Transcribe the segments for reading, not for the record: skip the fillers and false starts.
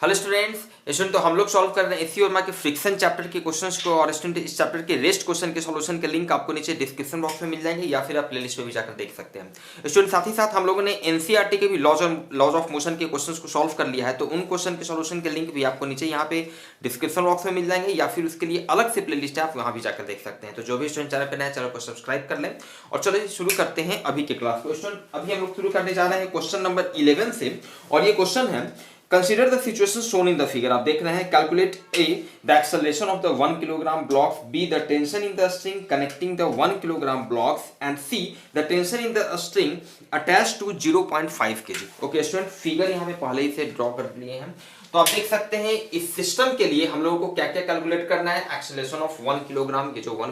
Hello students, तो हम लोग सॉल्व कर रहे हैं एसी वर्मा के फ्रिक्शन चैप्टर के क्वेश्चंस को। और स्टूडेंट इस चैप्टर के रेस्ट क्वेश्चन के सॉल्यूशन के लिंक आपको नीचे डिस्क्रिप्शन बॉक्स में मिल जाएंगे या फिर आप प्लेलिस्ट में भी जाकर देख सकते हैं। स्टूडेंट साथ ही साथ हम लोगों ने एनसीईआरटी के भी लॉज ऑफ मोशन के क्वेश्चंस को सॉल्व कर लिया है, तो उन क्वेश्चन के सॉल्यूशन के लिंक भी आपको नीचे यहाँ पे डिस्क्रिप्शन बॉक्स में मिल जाएंगे या फिर उसके लिए अलग से प्लेलिस्ट है, आप वहाँ भी जाकर देख सकते हैं। तो जो भी स्टूडेंट चैनल पर नया चैनल को सब्सक्राइब कर लें। और चलो शुरू करते हैं अभी के क्लास को। स्टूडेंट अभी हम लोग शुरू करने जा रहे हैं क्वेश्चन नंबर 11 से, और ये क्वेश्चन है Consider the situation shown in the figure। आप देख रहे हैं calculate A the acceleration of the 1 kilogram blocks, B the tension in the string connecting the 1 kilogram blocks, and C the tension in the string attached to 0.5 kg। Okay student, figure यहाँ पे पहले ही से draw कर लिए हैं, तो आप देख सकते हैं इस सिस्टम के लिए हम लोगों को क्या क्या कैलकुलेट करना है। एक्सेलरेशन ऑफ 1 किलोग्राम, ये जो 1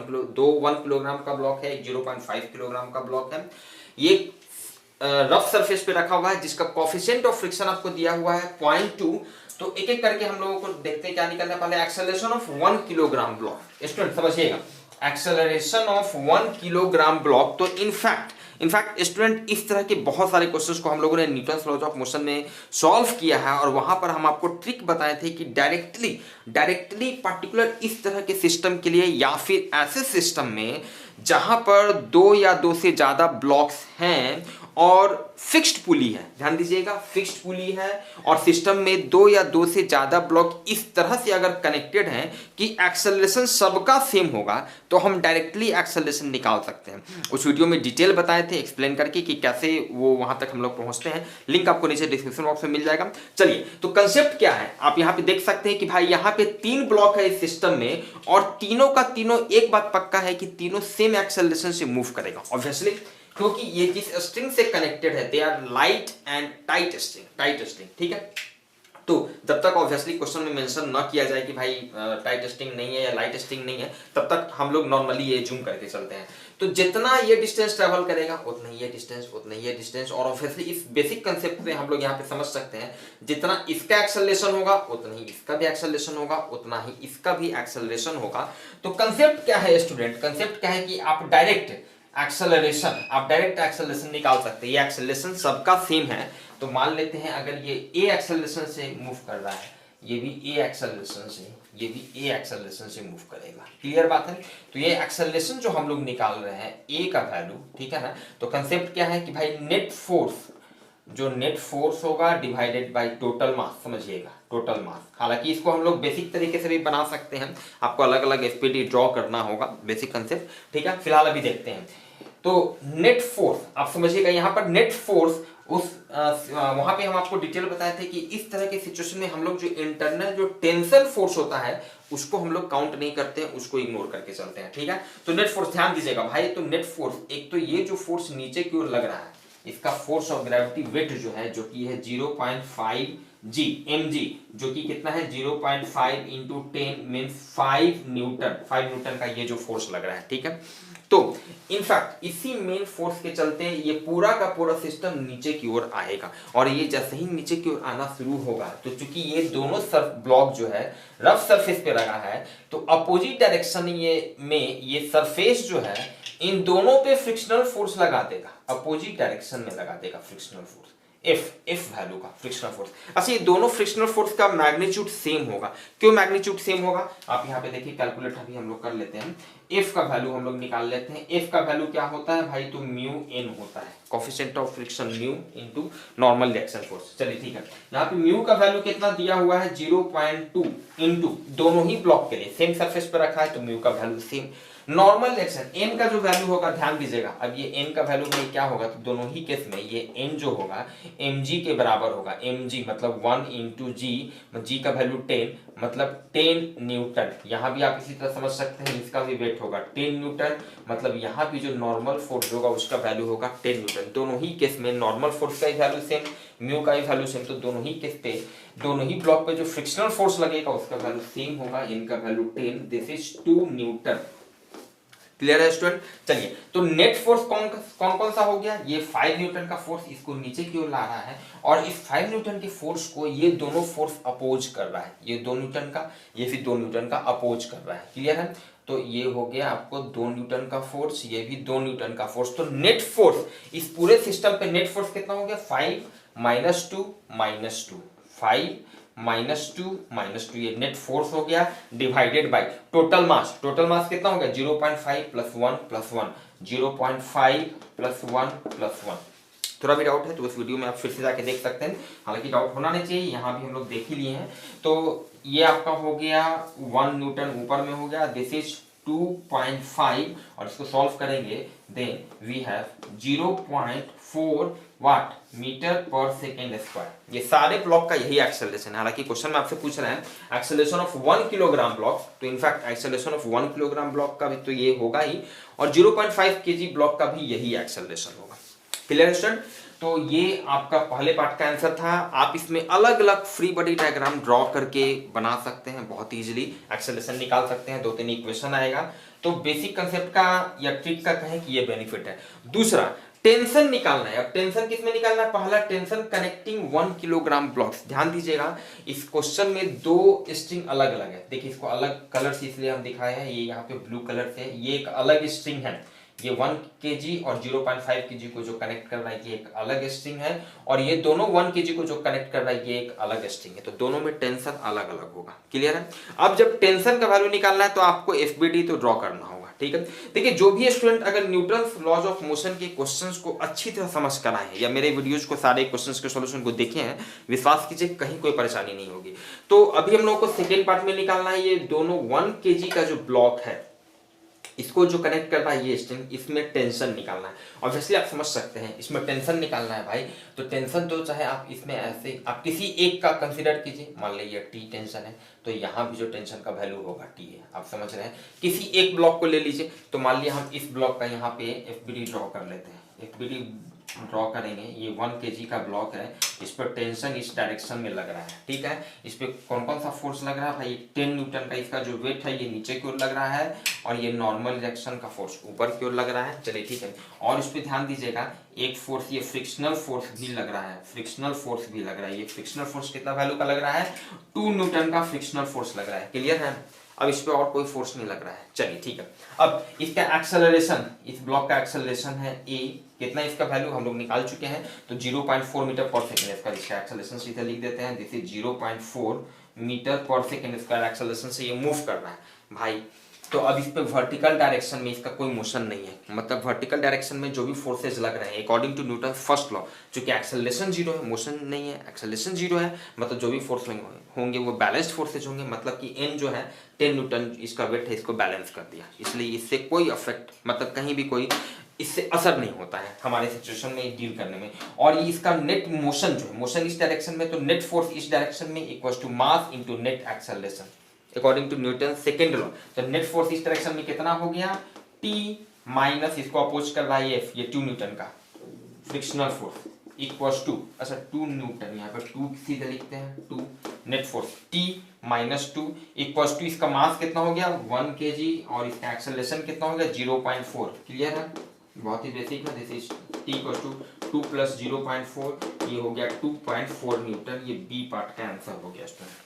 किलोग्राम का ब्लॉक है, 0.5 किलोग्राम का ब्लॉक है, ये रफ सरफेस पे रखा हुआ है जिसका कोफिशिएंट ऑफ फ्रिक्शन आपको दिया हुआ है 0.2। तो एक एक करके हम लोगों को देखते हैं क्या निकलना है। पहले acceleration of 1 kilogram block, student समझिएगा, एक्सेलरेशन ऑफ 1 किलोग्राम ब्लॉक। तो इनफैक्ट स्टूडेंट इस तरह के बहुत सारे क्वेश्चंस को हम लोगों ने न्यूटन्स लॉज ऑफ मोशन में सॉल्व किया है, और वहां पर हम आपको ट्रिक बताए थे कि डायरेक्टली पर्टिकुलर इस तरह के सिस्टम के लिए या फिर ऐसे सिस्टम में जहां पर 2 या 2 से ज्यादा ब्लॉक्स हैं और फिक्स्ड पुली है, ध्यान दीजिएगा फिक्स्ड पुली है, और सिस्टम में 2 या 2 से ज्यादा ब्लॉक इस तरह से अगर कनेक्टेड हैं कि एक्सेलरेशन सबका सेम होगा, तो हम डायरेक्टली एक्सेलरेशन निकाल सकते हैं। उस वीडियो में डिटेल बताए थे एक्सप्लेन करके कि कैसे वो वहां तक हम लोग पहुंचते हैं, लिंक आपको नीचे डिस्क्रिप्शन बॉक्स में मिल जाएगा। चलिए, तो कंसेप्ट क्या है आप यहाँ पे देख सकते हैं कि भाई यहाँ पे 3 ब्लॉक है इस सिस्टम में, और तीनों का तीनों एक बात पक्का है कि तीनों सेम एक्सेलरेशन से मूव करेगा ऑब्वियसली, क्योंकि ये जिस स्ट्रिंग से कनेक्टेड है they are light and tight string, ठीक है। तो जब तक ऑब्वियसली क्वेश्चन में मेंशन ना किया जाए कि भाई टाइट स्ट्रिंग नहीं है या लाइट स्ट्रिंग नहीं है, तब तक हम लोग नॉर्मली ये जूम करके चलते हैं। तो जितना ये डिस्टेंस ट्रेवल करेगा उतना ही ये डिस्टेंस, और ऑब्वियसली इस बेसिक कंसेप्ट से हम लोग यहाँ पे समझ सकते हैं जितना इसका एक्सेलरेशन होगा उतना ही इसका भी एक्सेलरेशन होगा, उतना ही इसका भी एक्सेलरेशन होगा। तो कंसेप्ट क्या है स्टूडेंट, कंसेप्ट क्या है कि आप डायरेक्ट एक्सेलरेशन निकाल सकते हैं। ये एक्सेलरेशन सबका सेम है, तो मान लेते हैं अगर ये ए एक्सेलरेशन से मूव कर रहा है, ये भी ए एक्सेलरेशन से, ये भी ए एक्सेलरेशन से मूव करेगा। क्लियर बात है। तो ये एक्सेलरेशन जो हम लोग निकाल रहे हैं ए का वैल्यू, ठीक है ना। तो कंसेप्ट क्या है कि भाई नेट फोर्स होगा डिवाइडेड बाय टोटल मास, समझिएगा टोटल मास। हालांकि इसको हम लोग बेसिक तरीके से भी बना सकते हैं, आपको अलग अलग एसपीटी ड्रॉ करना होगा, बेसिक कंसेप्ट, ठीक है। फिलहाल अभी देखते हैं। तो नेट फोर्स आप समझिएगा, यहाँ पर नेट फोर्स वहां पे हम आपको डिटेल बताए थे कि इस तरह के सिचुएशन में हम लोग जो इंटरनल जो टेंशन फोर्स होता है उसको हम लोग काउंट नहीं करते हैं, उसको इग्नोर करके चलते हैं, ठीक है। तो नेट फोर्स ध्यान दीजिएगा भाई, तो नेट फोर्स एक तो ये जो फोर्स नीचे की ओर लग रहा है, इसका फोर्स ऑफ ग्रेविटी वेट जो है, जो कि है 0.5 जी mg, जो कि कितना है 0.5 इंटू 10 मीन्स 5 न्यूटन का ये जो फोर्स लग रहा है, ठीक है। तो इनफैक्ट इसी मेन फोर्स के चलते ये पूरा का पूरा सिस्टम नीचे की ओर आएगा, और ये जैसे ही नीचे की ओर आना शुरू होगा, तो चूंकि ये दोनों ब्लॉक जो है रफ सरफेस पे लगा है, तो अपोजिट डायरेक्शन ये सरफेस जो है इन दोनों पे फ्रिक्शनल फोर्स लगा देगा, अपोजिट डायरेक्शन में लगा देगा फ्रिक्शनल फोर्स, एफ वैल्यू का फ्रिक्शनल फोर्स। अच्छा, ये दोनों फ्रिक्शनल फोर्स का मैग्नीट्यूड सेम होगा। क्यों मैग्नीट्यूड सेम होगा, आप यहाँ पे देखिए कैलकुलेट अभी हम लोग कर लेते हैं। एफ का वैल्यू हम लोग निकाल लेते हैं। एफ का वैल्यू क्या होता है भाई, तो म्यू एन होता है, coefficient of friction mu into normal reaction force. चलिए ठीक है, यहाँ पे म्यू का वैल्यू कितना दिया हुआ है 0.2 इंटू, दोनों ही ब्लॉक के लिए सेम सरफेस पे रखा है तो म्यू का value same. Normal reaction N का जो वैल्यू होगा, ध्यान दीजिएगा, अब ये एन का वैल्यू में क्या होगा, तो दोनों ही केस में ये एन जो होगा mg के बराबर होगा। mg मतलब 1 इंटू जी का वैल्यू 10 मतलब 10 न्यूटन। यहाँ भी आप इसी तरह समझ सकते हैं, इसका भी वेट होगा 10 न्यूटन, मतलब यहाँ भी जो नॉर्मल फोर्स होगा उसका वैल्यू होगा 10 न्यूटन। दोनों ही केस में नॉर्मल फोर्स का ही वैल्यू सेम, म्यू का ही वैल्यू सेम, तो दोनों ही केस पे दोनों ही ब्लॉक पे जो फ्रिक्शनल फोर्स लगेगा उसका वैल्यू सेम होगा। इनका value 10, this is 2 Newton. Clear है स्टूडेंट। चलिए, तो नेट फोर्स कौन सा हो गया, ये 5 न्यूटन का फोर्स इसको नीचे की ओर ला रहा है, और इस 5 न्यूटन के फोर्स को ये दोनों फोर्स अपोज कर रहा है, ये 2 न्यूटन का, ये फिर 2 न्यूटन का अपोज कर रहा है। क्लियर है। तो ये हो गया आपको 2 न्यूटन का फोर्स, ये भी 2 न्यूटन का फोर्स। तो नेट फोर्स इस पूरे सिस्टम पे नेट फोर्स कितना हो गया, 5 - 2 - 2, 5 -2 ये नेट फोर्स हो गया डिवाइडेड बाय टोटल मास कितना हो गया 0.5 + 1 + 1 0.5 + 1 + 1। थोड़ा भी डाउट है तो उस वीडियो में आप फिर से जाके देख सकते हैं, हालांकि डाउट होना नहीं चाहिए, यहाँ भी हम लोग देख ही लिए हैं। तो ये आपका हो गया 1 न्यूटन ऊपर में हो गया, दिस इज 2.5 और इसको सॉल्व करेंगे then we have 0.4 what meter पर सेकेंड स्क्वायर। ये सारे ब्लॉक का यही एक्सेलरेशन है। हालांकि क्वेश्चन में आपसे पूछ रहे हैं एक्सेलरेशन ऑफ 1 किलोग्राम ब्लॉक, तो in fact acceleration of 1 kilogram block का भी तो ये होगा ही, और 0.5 केजी ब्लॉक का भी यही एक्सेलरेशन होगा। Clear student? तो ये आपका पहले पार्ट का आंसर था। आप इसमें अलग अलग फ्री बॉडी डायग्राम ड्रॉ करके बना सकते हैं, बहुत इजीली एक्सेलरेशन निकाल सकते हैं, 2-3 इक्वेशन आएगा। तो बेसिक कंसेप्ट का या ट्रिक का कहें कि ये बेनिफिट है। दूसरा टेंशन निकालना है। अब टेंशन किसमें निकालना है? पहला टेंशन कनेक्टिंग 1 किलोग्राम ब्लॉक्स। ध्यान दीजिएगा इस क्वेश्चन में 2 स्ट्रिंग अलग अलग है। देखिए इसको अलग कलर से इसलिए हम दिखाए हैं, ये यहाँ पे ब्लू कलर से, ये एक अलग स्ट्रिंग है। ये 1 केजी और 0.5 केजी को जो कनेक्ट कर रहा है ये एक अलग स्ट्रिंग है, और ये दोनों 1 केजी को जो कनेक्ट कर रहा है ये एक अलग स्ट्रिंग है। तो दोनों में टेंशन अलग अलग होगा। क्लियर है? अब जब टेंशन का वैल्यू निकालना है तो आपको एफबीडी तो ड्रॉ करना होगा। ठीक है, देखिए जो भी स्टूडेंट अगर न्यूटन्स लॉज ऑफ मोशन के क्वेश्चंस को अच्छी तरह समझ कर आए हैं या मेरे वीडियोज को सारे क्वेश्चंस के सॉल्यूशन को देखे हैं, विश्वास कीजिए कहीं कोई परेशानी नहीं होगी। तो अभी हम लोगों को सेकेंड पार्ट में निकालना है ये दोनों 1 केजी का जो ब्लॉक है इसको जो कनेक्ट कर रहा है ये स्ट्रिंग, इसमें टेंशन निकालना है। ऑब्वियसली आप समझ सकते हैं इसमें टेंशन निकालना है भाई, तो टेंशन तो चाहे आप इसमें ऐसे आप किसी एक का कंसीडर कीजिए, मान लीजिए टी टेंशन है तो यहाँ भी जो टेंशन का वैल्यू होगा टी है। आप समझ रहे हैं? किसी एक ब्लॉक को ले लीजिए, तो मान लिया हम इस ब्लॉक का यहाँ पे एफबीडी ड्रॉ कर लेते हैं। एफबीडी ड्रॉ करेंगे, ये 1 केजी का ब्लॉक है, इस पर टेंशन इस डायरेक्शन में लग रहा है। ठीक है, इस पे कौन कौन सा फोर्स लग रहा है भाई? 10 न्यूटन का इसका जो वेट है ये नीचे की ओर लग रहा है, और ये नॉर्मल रिएक्शन का फोर्स ऊपर की ओर लग रहा है। चलिए ठीक है, और इस पे ध्यान दीजिएगा एक फोर्स ये फ्रिक्शनल फोर्स भी लग रहा है, फ्रिक्शनल फोर्स भी लग रहा है। ये फ्रिक्शनल फोर्स कितना वैल्यू का लग रहा है? 2 न्यूटन का फ्रिक्शनल फोर्स लग रहा है। क्लियर है? अब इस पे और कोई फोर्स नहीं लग रहा है। चलिए ठीक है, अब इसका एक्सेलरेशन, इस ब्लॉक का एक्सेलरेशन है ए, कितना इसका वैल्यू हम लोग निकाल चुके हैं, तो 0.4 मीटर पर सेकेंड स्क्वायर। इसका एक्सेलरेशन सीधे लिख देते हैं, दिस इज 0.4 मीटर पर सेकेंड स्क्वायर एक्सेलरेशन से ये मूव कर रहा है भाई। तो अब इस पे वर्टिकल डायरेक्शन में इसका कोई मोशन नहीं है, मतलब वर्टिकल डायरेक्शन में जो भी फोर्सेज लग रहे हैं according to Newton first law, चूंकि एक्सेलरेशन 0 है, मोशन नहीं है, एक्सेलरेशन 0 है, मतलब जो भी फोर्स होंगे वो बैलेंस्ड फोर्सेज होंगे, मतलब कि एन जो है 10 न्यूटन इसका वेट है, इसको बैलेंस कर दिया, इसलिए इससे कोई अफेक्ट मतलब कहीं भी कोई इससे असर नहीं होता है हमारे सिचुएशन में डील करने में। और ये इसका नेट मोशन जो है, मोशन इस डायरेक्शन में, तो नेट फोर्स इस डायरेक्शन में equals to mass into net acceleration according to Newton second law. तो नेट फोर्स इस डायरेक्शन में कितना हो गया? टी माइनस इसको अपोज कर रहा है एफ, ये 2 न्यूटन का फ्रिक्शनल फोर्स इक्वल्स टू, अच्छा 2 न्यूटन, यहाँ पर 2 सीधे लिखते हैं, 2 net force T minus 2 equals to, इसका मास कितना हो गया 1 केजी, और इसका एक्सेलरेशन कितना हो गया 0.4। क्लियर है? बहुत ही बेसिक है, this is T equals to 2 + 0.4, ये हो गया 2.4 न्यूटन। ये बी पार्ट का आंसर हो गया स्टूडेंट।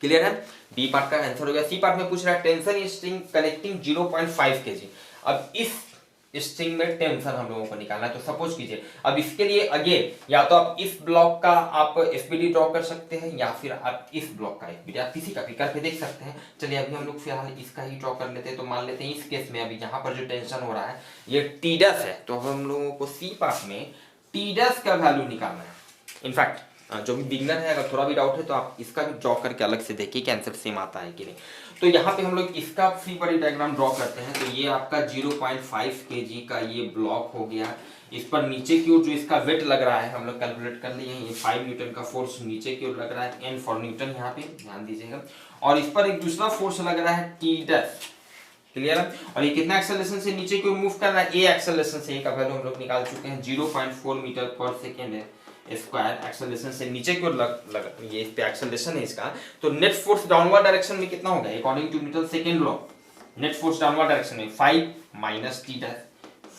क्लियर है? बी पार्ट का आंसर हो गया। सी पार्ट में पूछ रहा है टेंशन स्ट्रिंग कनेक्टिंग 0.5 केजी। अब इस स्ट्रिंग में टेंशन हम लोगों को निकालना है, तो सपोज कीजिए अब इसके लिए अगेन या तो आप इस ब्लॉक का आप एफबीडी ड्रॉ कर सकते हैं, या फिर आप इस ब्लॉक का एफबीडी, आप किसी का भी करके देख सकते हैं। चलिए अभी हम लोग फिलहाल इसका ही ड्रॉ कर लेते हैं। तो मान लेते हैं इस केस में अभी यहाँ पर जो टेंशन हो रहा है ये टी डैश है, तो हम लोगों को सी पार्ट में टी डैश का वैल्यू निकालना है। इनफैक्ट जो भी बिगनर है अगर थोड़ा भी डाउट है तो आप इसका भी ड्रॉ करके अलग से देखिए कि आंसर सेम आता है कि नहीं। तो यहाँ पे हम लोग इसका फ्री बॉडी डायग्राम ड्रॉ करते हैं। तो ये आपका 0.5 केजी का ये ब्लॉक हो गया, इस पर नीचे की ओर जो इसका वेट लग रहा है हम लोग कैलकुलेट कर लिए हैं, ये 5 न्यूटन का फोर्स नीचे की ओर लग रहा है, एन फॉर न्यूटन यहाँ पे ध्यान दीजिएगा, और इस पर एक दूसरा फोर्स लग रहा है टी डैश। क्लियर है? और ये कितना एक्सेलरेशन से नीचे की ओर मूव कर रहा है? ए एक्सेलरेशन से, का वैल्यू हम लोग निकाल चुके हैं 0.4 मीटर पर सेकेंड है स्क्वायर। एक्सेलरेशन से नीचे की ओर लग ये इस पे एक्सेलरेशन है इसका, तो नेट फोर्स डाउनवर्ड डायरेक्शन में कितना होगा according to Newton second law? Net force downward direction में 5 minus T dash,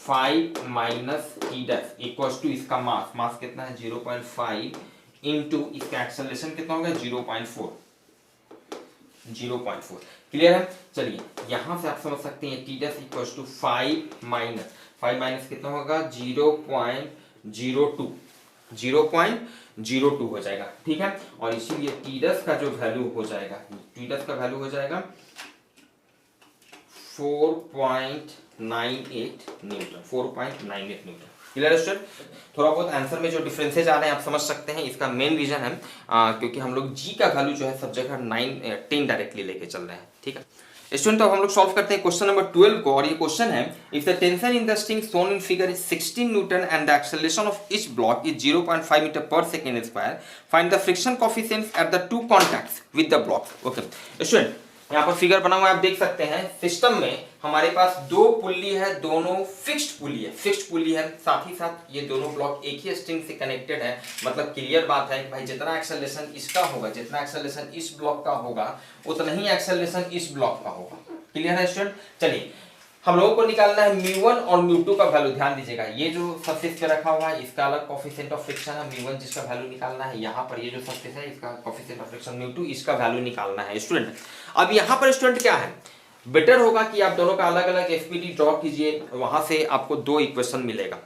5 minus T dash equals to इसका मास, मास कितना है 0.5 इनटू इसका एक्सेलरेशन कितना होगा 0.4। क्लियर है? चलिए यहां से आप समझ सकते हैं T dash equals to 5 minus कितना होगा 0.02, 0.02 हो जाएगा, ठीक है। और इसीलिए टीडस का जो वैल्यू हो जाएगा, टीडस का वैल्यू हो जाएगा 4.98 न्यूटन, 4.98 न्यूटन। Clear student? थोड़ा बहुत आंसर में जो डिफरेंसेज आ रहे हैं आप समझ सकते हैं, इसका मेन रीजन है क्योंकि हम लोग जी का वैल्यू जो है सब जगह 10 डायरेक्टली लेके चल रहे हैं, ठीक है स्टूडेंट। तो अब हम लोग सॉल्व करते हैं क्वेश्चन नंबर 12 को, और ये क्वेश्चन है if the tension in the string shown in figure is 16 newton and the acceleration of each block is 0.5 metre पर second square, find the friction coefficients at the two contacts with the block. Okay student, यहाँ पर figure बना हुआ है, आप देख सकते हैं सिस्टम में हमारे पास दो पुल्ली है, दोनों फिक्स्ड पुल्ली है, साथ ही साथ ये दोनों ब्लॉक एक ही स्ट्रिंग से कनेक्टेड है। मतलब क्लियर बात है कि भाई जितना एक्सेलरेशन इसका होगा, जितना एक्सेलरेशन इस ब्लॉक का होगा, उतना ही एक्सेलरेशन इस ब्लॉक का होगा। क्लियर है स्टूडेंट? चलिए हम लोगों को निकालना है μ1 और μ2 का वैल्यू। ध्यान दीजिएगा, ये जो सरफेस पे रखा हुआ है इसका अलग कोएफिशिएंट ऑफ फ्रिक्शन है μ1, जिसका वैल्यू निकालना है। यहाँ पर ये जो सरफेस है इसका कोएफिशिएंट ऑफ फ्रिक्शन μ2, इसका वैल्यू निकालना है स्टूडेंट। अब यहाँ पर स्टूडेंट क्या है, बेटर होगा कि आप दोनों का अलग अलग एफपीडी ड्रॉ कीजिए, वहां से आपको दो इक्वेशन मिलेगा,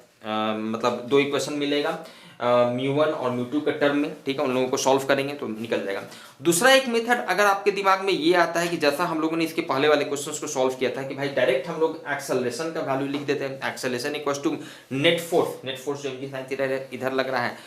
मतलब दो इक्वेशन मिलेगा μ1 और μ2 के टर्म में, ठीक है। उन लोगों को सॉल्व करेंगे तो निकल जाएगा। दूसरा एक मेथड अगर आपके दिमाग में ये आता है कि जैसा हम लोगों ने इसके पहले वाले क्वेश्चंस को सॉल्व किया था कि भाई डायरेक्ट हम लोग एक्सेलरेशन का वैल्यू लिख देते हैं, acceleration equal to net force जो इनकी साइन थीटा इधर लग रहा है,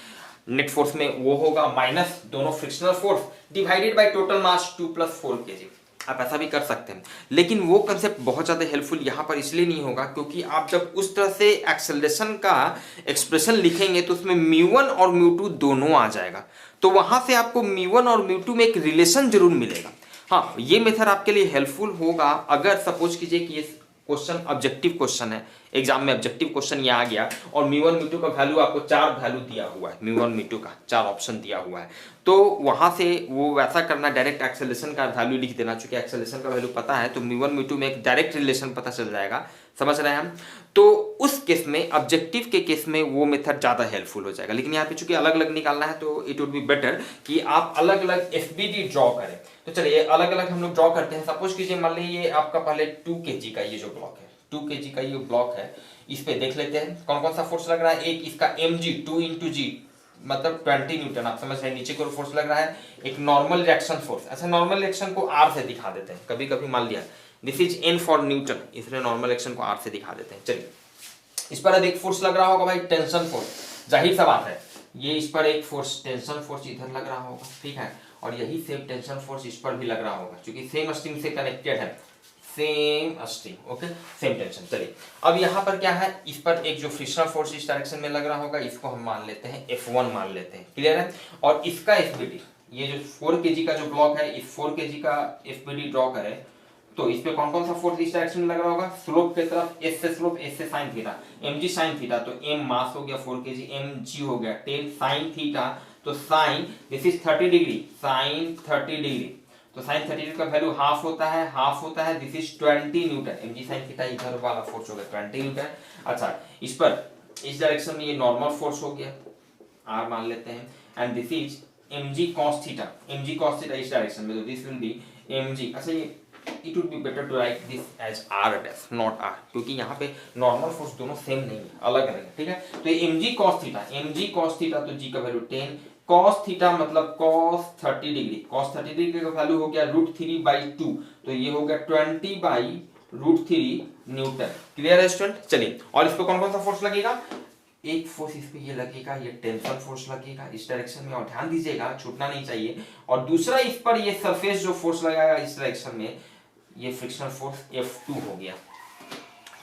नेट फोर्स में वो होगा माइनस दोनों frictional force divided by total mass 2 + 4 kg। आप ऐसा भी कर सकते हैं, लेकिन वो कंसेप्ट बहुत ज़्यादा हेल्पफुल यहाँ पर इसलिए नहीं होगा क्योंकि आप जब उस तरह से एक्सेलरेशन का एक्सप्रेशन लिखेंगे तो उसमें μ1 और μ2 दोनों आ जाएगा, तो वहाँ से आपको μ1 और μ2 में एक रिलेशन जरूर मिलेगा। हाँ, ये मेथड आपके लिए हेल्पफुल होगा अगर सपोज कीजिए कि ये क्वेश्चन ऑब्जेक्टिव क्वेश्चन है, एग्जाम में ऑब्जेक्टिव क्वेश्चन ये आ गया और μ1 μ2 का वैल्यू आपको 4 वैल्यू दिया हुआ है, μ1 μ2 का 4 ऑप्शन दिया हुआ है, तो वहां से वो वैसा करना, डायरेक्ट एक्सेलरेशन का वैल्यू लिख देना। चूंकि एक्सेलरेशन का वैल्यू पता है तो μ1 μ2 में एक डायरेक्ट रिलेशन पता चल जाएगा, समझ रहे हैं हम। तो उस केस में, ऑब्जेक्टिव के केस में वो मेथड ज्यादा हेल्पफुल हो जाएगा। लेकिन यहाँ पे चूंकि अलग अलग निकालना है तो इट वुड बी बेटर कि आप अलग अलग एफबीडी ड्रॉ करें। तो चलिए अलग अलग हम लोग ड्रॉ करते हैं। सपोज कीजिए मान लीजिए ये आपका पहले 2 kg का ये जो ब्लॉक है, 2 kg का ये ब्लॉक है, इस पे देख लेते हैं कौन कौन सा फोर्स लग रहा है। एक इसका mg 2 × g मतलब 20 न्यूटन, आप समझ रहे हैं, नीचे की ओर फोर्स लग रहा है। एक नॉर्मल रिएक्शन फोर्स, ऐसा नॉर्मल रिएक्शन को r से दिखा देते हैं, कभी कभी मान लिया this is n for Newton, इसलिए नॉर्मल रिएक्शन को r से दिखा देते हैं। चलिए इस पर एक फोर्स लग रहा होगा भाई, टेंशन फोर्स, जाहिर सा बात है ये इस पर एक फोर्स, टेंशन फोर्स इधर लग रहा होगा, ठीक है, और यही सेम टेंशन फोर्स इस पर भी लग रहा होगा क्योंकि सेम स्ट्रिंग से कनेक्टेड है, same string, okay, same tension. चलिए अब यहाँ पर क्या है, इस पर एक जो फ्रिक्शनल फोर्स इस डायरेक्शन में लग रहा होगा, इसको हम मान लेते हैं F1 मान लेते हैं, क्लियर है। और इसका एफबीडी, ये जो 4 kg का जो ब्लॉक है, इस 4 kg का एफबीडी ड्रॉ करें तो इस पे कौन कौन सा फोर्स इस डायरेक्शन में लग रहा होगा, स्लोप की तरफ, एस से स्लोप, एस से sine theta, mg sine theta, तो m मास हो गया 4 kg, mg हो गया 10 साइन थीटा, तो sine this is 30 degree, sine 30 degree, तो साइन 30 डिग्री का वैल्यू हाफ होता है, this is 20 newton, mg sine theta इधर वाला फोर्स हो गया 20 न्यूटन। अच्छा, इस पर इस डायरेक्शन में ये नॉर्मल फोर्स हो गया, r मान लेते हैं, and this is mg cos theta, इस डायरेक्शन में, तो दिस विल बी mg। अच्छा, ये it would be better to write this as r dash not r, क्योंकि यहाँ पे नॉर्मल फोर्स दोनों सेम नहीं है, अलग अलग है, ठीक है। तो ये mg cos थीटा, तो g का वैल्यू 10, cos थीटा मतलब cos 30 डिग्री का वैल्यू हो गया √3/2, तो ये हो गया 20/√3 न्यूटन। क्लियर है स्टूडेंट? चलिए, और इस पे कौन कौन सा फोर्स लगेगा, एक फोर्स इस पे ये लगेगा, ये टेंशन फोर्स लगेगा इस डायरेक्शन में, और ध्यान दीजिएगा छूटना नहीं चाहिए। और दूसरा इस पर ये सरफेस जो फोर्स लगाएगा इस डायरेक्शन में, ये फ्रिक्शनल फोर्स F2 हो गया।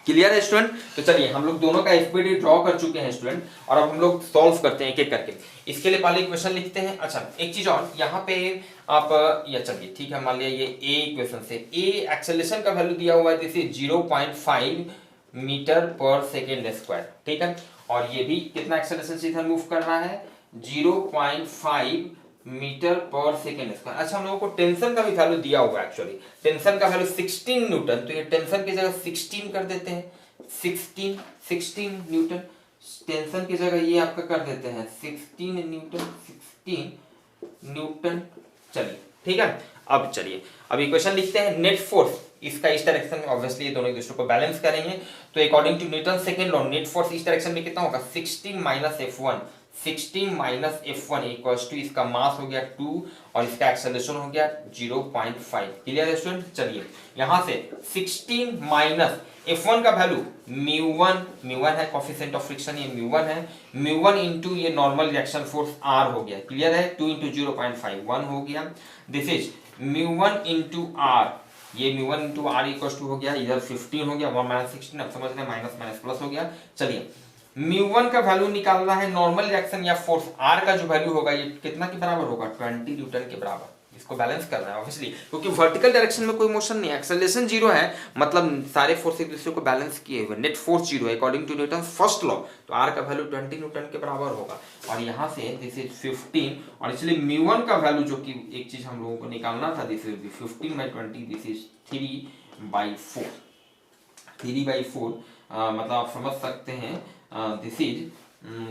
क्लियर है स्टूडेंट? तो चलिए हम लोग दोनों का एफबीडी ड्रॉ कर चुके हैं स्टूडेंट, और अब हम लोग सॉल्व करते हैं एक एक करके। इसके लिए पहले इक्वेशन लिखते हैं। अच्छा, एक चीज और, यहाँ पे आप या चलिए ठीक है, मान लिया ये ए इक्वेशन से, ए एक्सेलरेशन का वैल्यू दिया हुआ है जैसे 0.5 मीटर पर सेकेंड स्क्वायर, ठीक है, और ये भी कितना एक्सेलरेशन से इधर मूव कर रहा है, 0.5 मीटर पर सेकेंड स्क्वायर। अच्छा, हम लोगों को टेंशन का भी वैल्यू दिया हुआ है, एक्चुअली टेंशन का वैल्यू 16 न्यूटन, तो ये टेंशन की जगह 16 कर देते हैं, 16 न्यूटन, टेंशन की जगह ये आपका कर देते हैं 16 न्यूटन। चलिए ठीक है, अब चलिए अब इक्वेशन लिखते हैं। नेट फोर्स इसका इस डायरेक्शन में, ऑब्वियसली ये दोनों एक दूसरे को बैलेंस करेंगे, तो according to Newton second law net force इस डायरेक्शन में कितना होगा, 16 - F1, 16 minus F1 equals to इसका मास हो गया 2 और इसका एक्सेलरेशन हो गया 0.5। क्लियर है स्टूडेंट? चलिए यहां से 16 माइनस F1 का वैल्यू म्यू1 है, कोफिशिएंट ऑफ फ्रिक्शन ये म्यू1 है, म्यू1 इंटू ये नॉर्मल रिएक्शन फोर्स R हो गया। क्लियर है? 2 इंटू 0.5 1 हो गया। दिस इज म्यू1 इंटू R, ये म्यू1 इंटू R इक्वल्स टू हो गया, इधर 15 हो गया, 1 माइनस 16, अब समझ रहे माइनस माइनस प्लस हो गया। चलिए म्यू1 का वैल्यू निकालना है, नॉर्मल रिएक्शन या फोर्स R का जो वैल्यू होगा ये कितना के बराबर होगा? 20 न्यूटन के बराबर। इसको बैलेंस करना है ऑब्वियसली, क्योंकि वर्टिकल डायरेक्शन में कोई मोशन नहीं है, एक्सेलरेशन जीरो है, मतलब सारे फोर्स एक दूसरे को बैलेंस किए हुए, नेट फोर्स जीरो है according to Newton first law. तो R का वैल्यू 20 न्यूटन के बराबर होगा और यहाँ से दिस इज 15 और इसलिए म्यू1 का वैल्यू जो कि एक चीज हम लोगों को निकालना था, दिस इज 15/20, दिस इज 3/4। 3/4 मतलब आप समझ सकते हैं दिस इज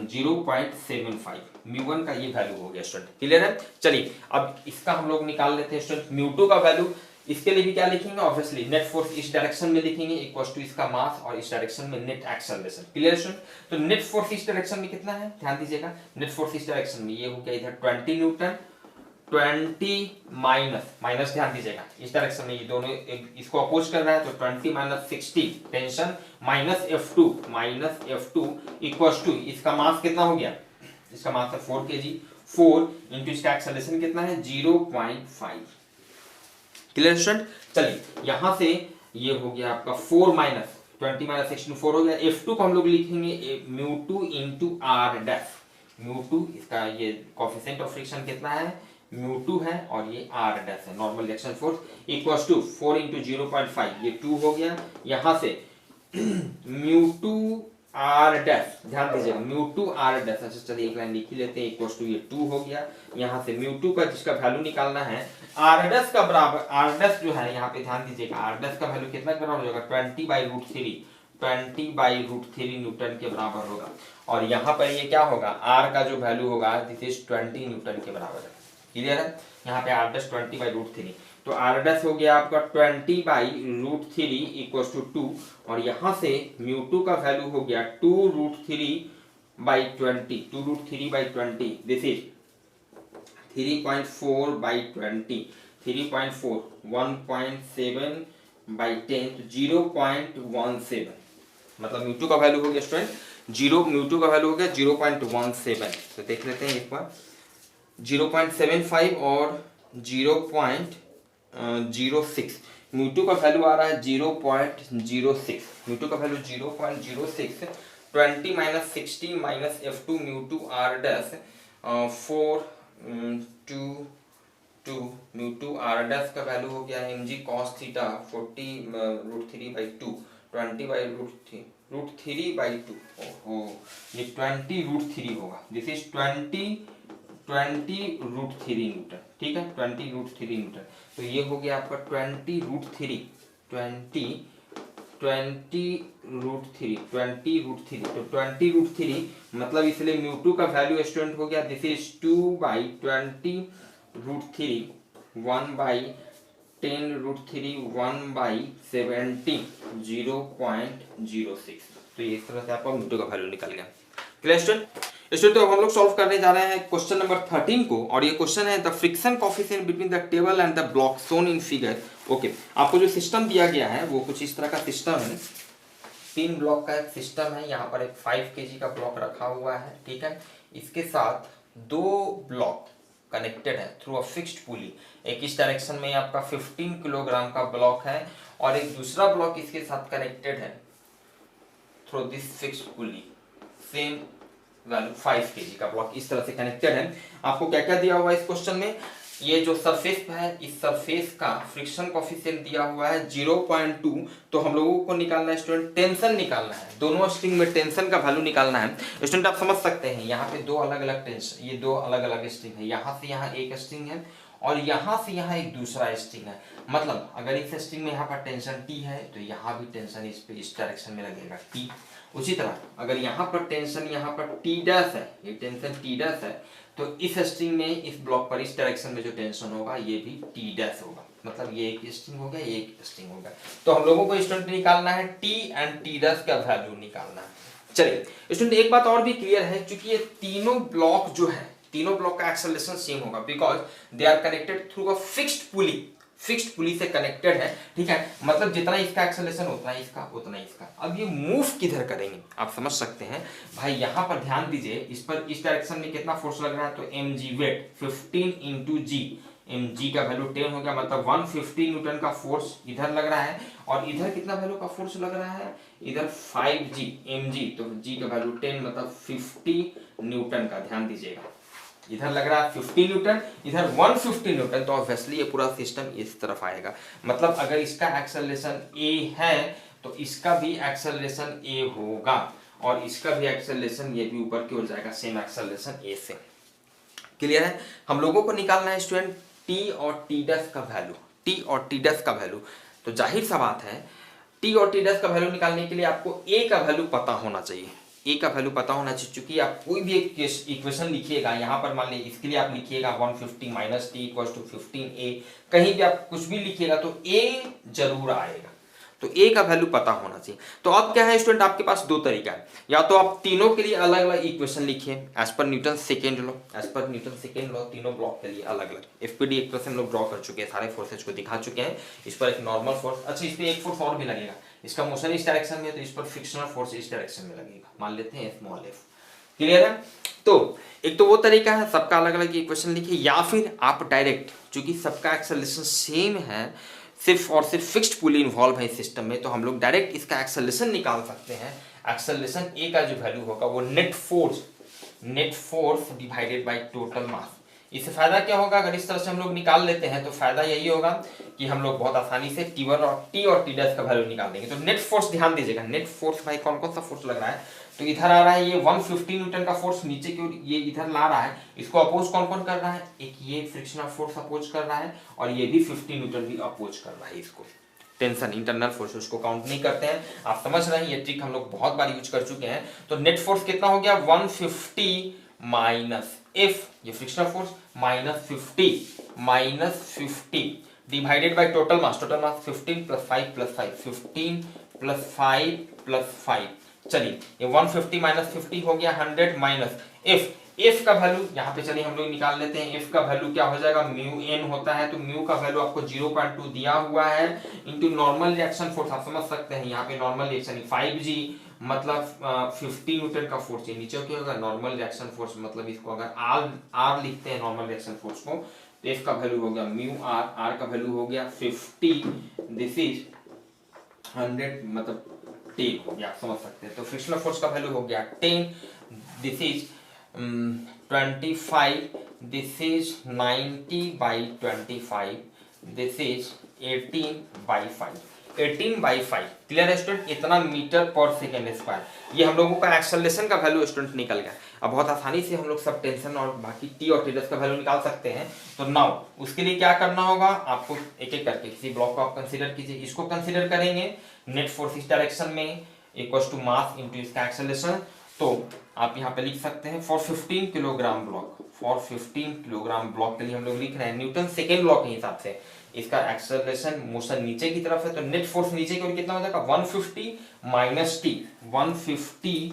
0.75 म्यू1 का ये वैल्यू हो गया स्टूडेंट। क्लियर है? चलिए अब इसका हम लोग निकाल लेते हैं स्टूडेंट म्यू2 का वैल्यू। इसके लिए भी क्या लिखेंगे? ऑब्वियसली नेट फोर्स इस डायरेक्शन में लिखेंगे इक्वल्स टू इसका मास और इस डायरेक्शन में नेट एक्सेलरेशन। Clear student? तो नेट फोर्स इस डायरेक्शन में कितना है ध्यान दीजिएगा, नेट फोर्स इस डायरेक्शन में ये हो गया इधर 20 न्यूटन, 20 माइनस ध्यान दीजिएगा इस डायरेक्शन में ये दोनों इसको अपोज कर रहा है, तो 20 minus 60 tension minus F2 equals to इसका मास कितना हो गया? इसका मास है 4 kg, 4 इंटू इसका एक्सेलरेशन कितना है? 0.5। Clear student? चलिए यहां से ये हो गया आपका 4 माइनस 20 माइनस 16 4 हो गया। F2 को हम लोग लिखेंगे म्यू2 इंटू R डैश। म्यू2 इसका ये कोफिशिएंट ऑफ फ्रिक्शन कितना है? म्यू2 है और ये R डैश है, normal reaction force equals to 4 into 0.5 ये 2 हो गया। यहां से म्यू2 R डैश ध्यान दीजिएगा, म्यू2 R डैश, अच्छा चलिए एक लाइन लिख ही लेते हैं, इक्वल्स टू ये 2 हो गया। यहां से म्यू2 का जिसका वैल्यू निकालना है R डैश का बराबर, R डैश जो है यहाँ पे ध्यान दीजिएगा, R डैश का वैल्यू कितना के बराबर होगा? 20/√3 न्यूटन के बराबर होगा। और यहाँ पर ये क्या होगा? R का जो वैल्यू होगा दिस इज 20 न्यूटन के बराबर है। क्लियर है? यहाँ पे R डैश 20/√3, तो R डैश हो गया आपका 20/√3 इक्वल्स टू 2 और यहाँ से म्यू2 का वैल्यू हो गया 2√3/20, 2√3/20 दिस इज 3.4/20, 3.4 1.7/10 तो 0.17, मतलब म्यू2 का वैल्यू हो गया स्टूडेंट म्यू2 का वैल्यू हो गया 0.17। तो देख लेते हैं एक बार 0.75 और 0.06, म्यू2 का वैल्यू आ रहा है 0.06, म्यू2 का value 0.06, 20 minus 16 minus F2 म्यू2 R dash 4 म्यू2 R dash का वैल्यू हो गया mg cos थीटा 40√3/2, 20/√3/2, ओहो ये 20√3 होगा, दिस इज 20√3 न्यूटन। ठीक है, 20√3 न्यूटन। तो ये हो गया आपका 20√3, तो 20√3 मतलब इसलिए म्यू2 का वैल्यू स्टूडेंट हो गया दिस इज 2/20√3 1/10√3 1/17 0.06। तो ये इस तरह से आपका म्यू2 का वैल्यू निकल गया। Clear student? स्टूडेंट तो हम लोग सॉल्व करने जा रहे हैं क्वेश्चन नंबर 13 को और ये क्वेश्चन है the friction coefficient between the table and the block shown in figure. Okay, आपको जो सिस्टम दिया गया है वो कुछ इस तरह का सिस्टम है, 3 ब्लॉक का एक सिस्टम है, यहाँ पर एक 5 kg का ब्लॉक रखा हुआ है। ठीक है, इसके साथ 2 ब्लॉक कनेक्टेड है थ्रू अ फिक्स्ड पुली, एक इस डायरेक्शन में आपका 15 किलोग्राम का ब्लॉक है और एक दूसरा ब्लॉक इसके साथ कनेक्टेड है through this fixed pulley, same value 5 kg का ब्लॉक इस तरह से कनेक्टेड है। आपको क्या क्या दिया हुआ है इस क्वेश्चन में? ये जो सरफेस है इस सरफेस का फ्रिक्शन कोएफिशिएंट दिया हुआ है 0.2, तो हम लोगों को निकालना है स्टूडेंट टेंशन निकालना है, दोनों स्ट्रिंग में टेंशन का वैल्यू निकालना है। स्टूडेंट आप समझ सकते हैं यहाँ पे 2 अलग अलग टेंशन, ये 2 अलग अलग स्ट्रिंग है, यहाँ से यहाँ एक स्ट्रिंग है और यहाँ से यहाँ एक दूसरा स्ट्रिंग है। मतलब अगर इस स्ट्रिंग में यहाँ पर टेंशन T है तो यहाँ भी टेंशन इस पे इस डायरेक्शन में लगेगा T। उसी तरह अगर यहाँ पर टेंशन यहाँ पर T डैश है, ये टेंशन T डैश है, तो इस स्ट्रिंग में इस ब्लॉक पर इस डायरेक्शन में जो टेंशन होगा ये भी T डैश होगा, मतलब ये एक स्ट्रिंग हो गया, एक स्ट्रिंग हो गया। तो हम लोगों को स्टूडेंट निकालना है T एंड T डैश का वैल्यू निकालना है। चलिए स्टूडेंट, एक बात और भी क्लियर है, क्योंकि ये तीनों ब्लॉक जो है, तीनों ब्लॉक का एक्सेलरेशन सेम होगा, because they are connected through a fixed pulley से कनेक्टेड है, ठीक है। मतलब जितना इसका एक्सेलरेशन उतना ही इसका, उतना ही इसका। अब ये मूव किधर करेंगे आप समझ सकते हैं भाई, यहां पर ध्यान दीजिए, इस पर इस डायरेक्शन में कितना फोर्स लग रहा है, तो mg वेट 15 इंटू जी, mg का वैल्यू 10 हो गया, मतलब 150 न्यूटन का फोर्स इधर लग रहा है, और इधर कितना वैल्यू का फोर्स लग रहा है, इधर 5g mg, तो g का वैल्यू 10 मतलब 50 न्यूटन का। ध्यान दीजिएगा, इधर लग रहा है 50 न्यूटन, इधर 150 न्यूटन, तो ऑब्वियसली ये पूरा सिस्टम इस तरफ आएगा। मतलब अगर इसका एक्सेलरेशन a है तो इसका भी एक्सेलरेशन a होगा, और इसका भी एक्सेलरेशन ये भी ऊपर की ओर जाएगा, सेम एक्सेलरेशन a से। क्लियर है? हम लोगों को निकालना है स्टूडेंट t और t डैश का वैल्यू, t और t डैश का वैल्यू। तो जाहिर सा बात है, t और t डैश का वैल्यू निकालने के लिए आपको a का वैल्यू पता होना चाहिए, a का वैल्यू पता होना चाहिए। चूंकि आप कोई भी एक इक्वेशन लिखिएगा, यहाँ पर मान लीजिए इसके लिए आप लिखिएगा 150 minus T equal to 15a, कहीं भी आप कुछ भी लिखिएगा तो a जरूर आएगा, तो a का वैल्यू पता होना चाहिए। तो अब क्या है स्टूडेंट, आपके पास दो तरीका है, या तो आप तीनों के लिए अलग अलग इक्वेशन लिखिए as per Newton second law, तीनों ब्लॉक के लिए अलग अलग एफपीडी इक्वेशन हम लोग ड्रॉ कर चुके हैं, सारे फोर्सेज को दिखा चुके हैं। इस पर एक नॉर्मल फोर्स, अच्छा इस पर एक फोर्स और भी लगेगा, इसका मोशन इस डायरेक्शन में है, तो इस पर फ्रिक्शनल फोर्स इस डायरेक्शन में लगेगा, मान लेते हैं स्मॉल f। क्लियर है? तो एक तो वो तरीका है, सबका अलग अलग इक्वेशन लिखिए, या फिर आप डायरेक्ट, चूंकि सबका एक्सेलरेशन सेम है, सिर्फ और सिर्फ फिक्स्ड पुली इन्वॉल्व है इस सिस्टम में, तो हम लोग डायरेक्ट इसका एक्सेलरेशन निकाल सकते हैं। एक्सेलरेशन a का जो वैल्यू होगा वो net force divided by total mass. इससे फायदा क्या होगा, अगर इस तरह से हम लोग निकाल लेते हैं तो फायदा यही होगा कि हम लोग बहुत आसानी से T1 और T डैश का वैल्यू निकाल देंगे। तो नेट फोर्स ध्यान दीजिएगा, नेट फोर्स भाई कौन कौन सा फोर्स लग रहा है, तो इधर आ रहा है ये 150 न्यूटन का फोर्स, नीचे की ओर ये इधर ला रहा है, इसको अपोज कौन कौन कर रहा है, एक ये फ्रिक्शनल फोर्स अपोज कर रहा है, और ये भी 50 न्यूटन भी अपोज कर रहा है इसको। टेंशन इंटरनल फोर्स उसको काउंट नहीं करते हैं, आप समझ रहे हैं, ये ट्रिक हम लोग बहुत बार यूज कर चुके हैं। तो नेट फोर्स कितना हो गया, 150 माइनस एफ, ये frictional force, minus 50 divided by total mass 15 plus 5 plus 5, 15 plus 5 plus 5। चलिए ये 150 माइनस 50 हो गया 100, माइनस एफ का वैल्यू यहाँ पे चलिए हम लोग निकाल लेते हैं। एफ का वैल्यू क्या हो जाएगा, म्यू एन होता है, तो म्यू का वैल्यू आपको 0.2 दिया हुआ है, इंटू नॉर्मल रिएक्शन फोर्स, आप समझ सकते हैं यहाँ पे नॉर्मल रिएक्शन 5g मतलब 50 न्यूटन का फोर्स, ये नीचे क्या होगा नॉर्मल रिएक्शन फोर्स, मतलब इसको अगर आर लिखते हैं नॉर्मल रिएक्शन फोर्स को, तो एफ का वैल्यू हो गया म्यू आर का वैल्यू हो गया 50, दिस इज 100 मतलब 10 हो गया, आप समझ सकते हैं। तो फ्रिक्शनल फोर्स का वैल्यू हो गया 10, this is 25, this is 90 by 25, this is 18 by 5, 18 by 5। Clear है स्टूडेंट, इतना मीटर पर सेकेंड स्क्वायर, ये हम लोगों का एक्सेलरेशन का वैल्यू स्टूडेंट निकल गया। अब बहुत आसानी से हम लोग सब टेंशन और बाकी टी और टी डैश का वैल्यू निकाल सकते हैं। तो नाउ उसके लिए क्या करना होगा, आपको एक एक करके किसी ब्लॉक को आप कंसीडर कीजिए, इसको कंसीडर करेंगे, नेट फोर्स इस डायरेक्शन में इक्वल्स टू मास इनटू इसका एक्सेलरेशन। तो आप यहाँ पे लिख सकते हैं for 15 kilogram block, for 15 kilogram block के लिए हम लोग लिख रहे हैं न्यूटन सेकेंड ब्लॉक के हिसाब से, इसका एक्सेलरेशन मोशन नीचे की तरफ है, तो नेट फोर्स नीचे की ओर कितना हो जाएगा 150 minus T, 150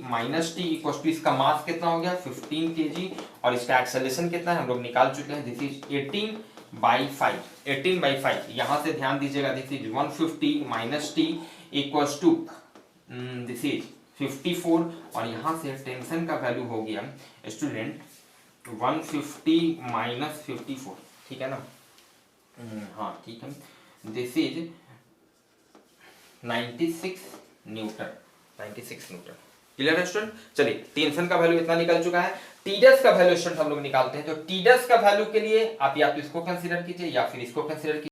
minus T equals to इसका मास कितना हो गया 15 केजी, और इसका एक्सेलरेशन कितना है हम लोग निकाल चुके हैं, दिस इज 18 बाई 5। यहाँ से ध्यान दीजिएगा, this is 150 minus T equals to this is 54, और यहाँ से टेंशन का वैल्यू हो गया स्टूडेंट 150 माइनस 54, ठीक है ना, हाँ ठीक है, this is 96 Newton, 96 Newton. Clear है स्टूडेंट? चलिए टेंशन का वैल्यू इतना निकल चुका है, टी डैश का वैल्यू स्टूडेंट हम लोग निकालते हैं। तो टी डैश का वैल्यू के लिए आप या तो इसको कंसीडर कीजिए या फिर इसको कंसीडर कीजिए।